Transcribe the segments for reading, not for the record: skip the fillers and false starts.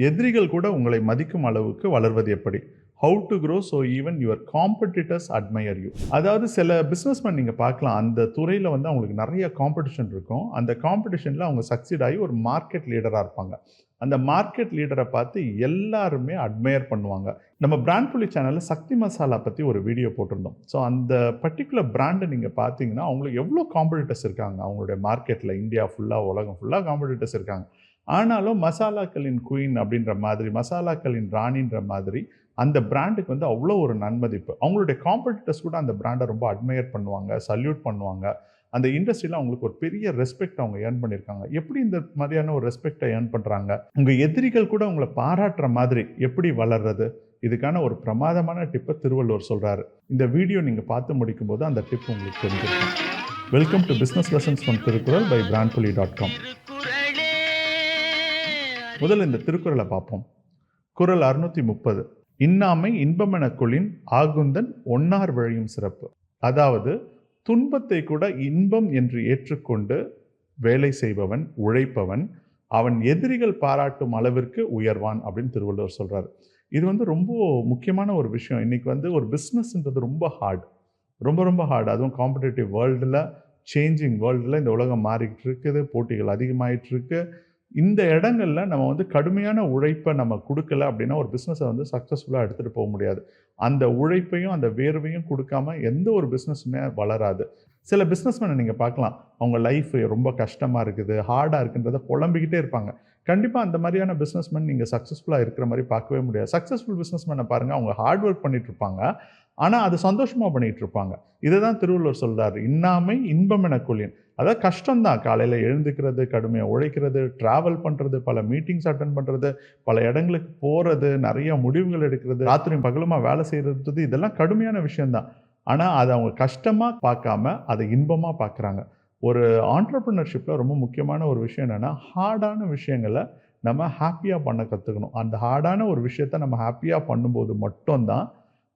எதிரிகள் கூட உங்களை மதிக்கும் அளவுக்கு வளர்வது எப்படி? How to grow so even your competitors admire you. அதாவது சில பிஸ்னஸ்மேன் நீங்கள் பார்க்கலாம், அந்த துறையில் வந்து அவங்களுக்கு நிறைய காம்படிஷன் இருக்கும். அந்த காம்படிஷனில் அவங்க சக்சீட் ஆகி ஒரு மார்க்கெட் லீடராக இருப்பாங்க. அந்த மார்க்கெட் லீடரை பார்த்து எல்லாருமே அட்மையர் பண்ணுவாங்க. நம்ம பிராண்ட் புலி சேனலில் சக்தி மசாலா பற்றி ஒரு வீடியோ போட்டிருந்தோம். ஸோ அந்த பர்டிகுலர் பிராண்டை நீங்கள் பார்த்தீங்கன்னா அவங்களுக்கு எவ்வளோ காம்படிட்டர்ஸ் இருக்காங்க அவங்களுடைய மார்க்கெட்டில். இந்தியா ஃபுல்லாக, உலகம் ஃபுல்லாக காம்படிட்டர்ஸ் இருக்காங்க. ஆனாலும் மசாலாக்களின் குயின் அப்படின்ற மாதிரி, மசாலாக்களின் ராணின்ற மாதிரி அந்த பிராண்டுக்கு வந்து அவ்வளோ ஒரு நன்மதிப்பு. அவங்களுடைய காம்படிட்டர்ஸ் கூட அந்த பிராண்டை ரொம்ப அட்மையர் பண்ணுவாங்க, சல்யூட் பண்ணுவாங்க. அந்த இண்டஸ்ட்ரியில் அவங்களுக்கு ஒரு பெரிய ரெஸ்பெக்ட் அவங்க ஏர்ன் பண்ணியிருக்காங்க. எப்படி இந்த மாதிரியான ஒரு ரெஸ்பெக்டை ஏர்ன் பண்ணுறாங்க? உங்கள் எதிரிகள் கூட உங்களை பாராட்டுற மாதிரி எப்படி வளர்றது? இதுக்கான ஒரு பிரமாதமான டிப்பை திருவள்ளுவர் சொல்கிறாரு. இந்த வீடியோ நீங்கள் பார்த்து முடிக்கும் போது அந்த டிப் உங்களுக்கு தெரிஞ்சிருக்கும். Welcome to business lessons from Thirukkural by brandpuli.com. முதல்ல இந்த திருக்குறளை பார்ப்போம். குறள் 630. இன்னாமை இன்பமெனக் கொளின் ஆகுந்தன் ஒன்னார் வழியும் சிறப்பு. அதாவது துன்பத்தை கூட இன்பம் என்று ஏற்றுக்கொண்டு வேலை செய்பவன், உழைப்பவன், அவன் எதிரிகள் பாராட்டும் அளவிற்கு உயர்வான் அப்படின்னு திருவள்ளுவர் சொல்றாரு. இது வந்து ரொம்ப முக்கியமான ஒரு விஷயம். இன்னைக்கு வந்து ஒரு பிஸ்னஸ்ன்றது ரொம்ப ஹார்ட், ரொம்ப ஹார்ட். அதுவும் காம்படிட்டிவ் வேர்ல்டில், சேஞ்சிங் வேர்ல்டில் இந்த உலகம் மாறிக்கிட்டு இருக்குது, போட்டிகள் அதிகமாகிட்டு இருக்கு. இந்த இடங்களில் நம்ம வந்து கடுமையான உழைப்பை நம்ம கொடுக்கல அப்படின்னா ஒரு பிஸ்னஸை வந்து சக்ஸஸ்ஃபுல்லாக எடுத்துகிட்டு போக முடியாது. அந்த உழைப்பையும் அந்த வேர்வையும் கொடுக்காம எந்த ஒரு பிஸ்னஸுமே வளராது. சில பிஸ்னஸ்மேனை நீங்கள் பார்க்கலாம், அவங்க லைஃப் ரொம்ப கஷ்டமாக இருக்குது, ஹார்டாக இருக்குன்றதை புலம்பிக்கிட்டே இருப்பாங்க. கண்டிப்பாக அந்த மாதிரியான பிஸ்னஸ்மேன் நீங்கள் சக்ஸஸ்ஃபுல்லாக இருக்கிற மாதிரி பார்க்கவே முடியாது. சக்ஸஸ்ஃபுல் பிஸ்னஸ்மேனை பாருங்கள், அவங்க ஹார்ட் ஒர்க் பண்ணிட்டு இருப்பாங்க, ஆனால் அது சந்தோஷமாக பண்ணிகிட்டு இருப்பாங்க. இதை தான் திருவள்ளுவர் சொல்கிறார், இன்னாமை இன்பம் என கொளின். அதாவது கஷ்டம்தான், காலையில் எழுந்துக்கிறது, கடுமையாக உழைக்கிறது, ட்ராவல் பண்ணுறது, பல மீட்டிங்ஸ் அட்டன் பண்ணுறது, பல இடங்களுக்கு போகிறது, நிறைய முடிவுகள் எடுக்கிறது, ராத்திரியும் பகலுமா வேலை செய்கிறது, இதெல்லாம் கடுமையான விஷயம்தான். ஆனால் அதை அவங்க கஷ்டமாக பார்க்காம அதை இன்பமாக பார்க்குறாங்க. ஒரு ஆண்டர்ப்ரனர்ஷிப்பில் ரொம்ப முக்கியமான ஒரு விஷயம் என்னென்னா, ஹார்டான விஷயங்களை நம்ம ஹாப்பியாக பண்ண கற்றுக்கணும். அந்த ஹார்டான ஒரு விஷயத்த நம்ம ஹாப்பியாக பண்ணும்போது மட்டும்தான்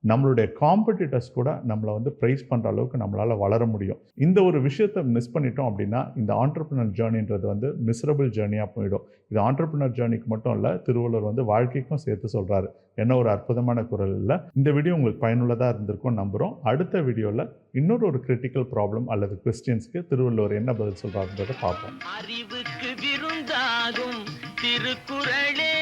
நம்மளுடைய காம்படிட்டர்ஸ் கூட நம்மளை வந்து ப்ரைஸ் பண்ணுற அளவுக்கு நம்மளால் வளர முடியும். இந்த ஒரு விஷயத்தை மிஸ் பண்ணிட்டோம் அப்படின்னா இந்த ஆண்டர்ப்ரனர் ஜேர்னின்றது வந்து மிசரபிள் ஜேர்னியாக போயிடும். இது ஆண்டர்ப்ரனர் ஜேர்னிக்கு மட்டும் இல்லை, திருவள்ளுவர் வந்து வாழ்க்கைக்கும் சேர்த்து சொல்கிறாரு. என்ன ஒரு அற்புதமான குறள் இல்லை? இந்த வீடியோ உங்களுக்கு பயனுள்ளதாக இருந்திருக்கும் நம்புகிறோம். அடுத்த வீடியோவில் இன்னொரு கிரிட்டிக்கல் ப்ராப்ளம் அல்லது கொஸ்டின்ஸ்க்கு திருவள்ளுவர் என்ன பதில் சொல்கிறாருன்றதை பார்ப்போம். அறிவுக்கு விருந்தாகும் திருக்குறளே.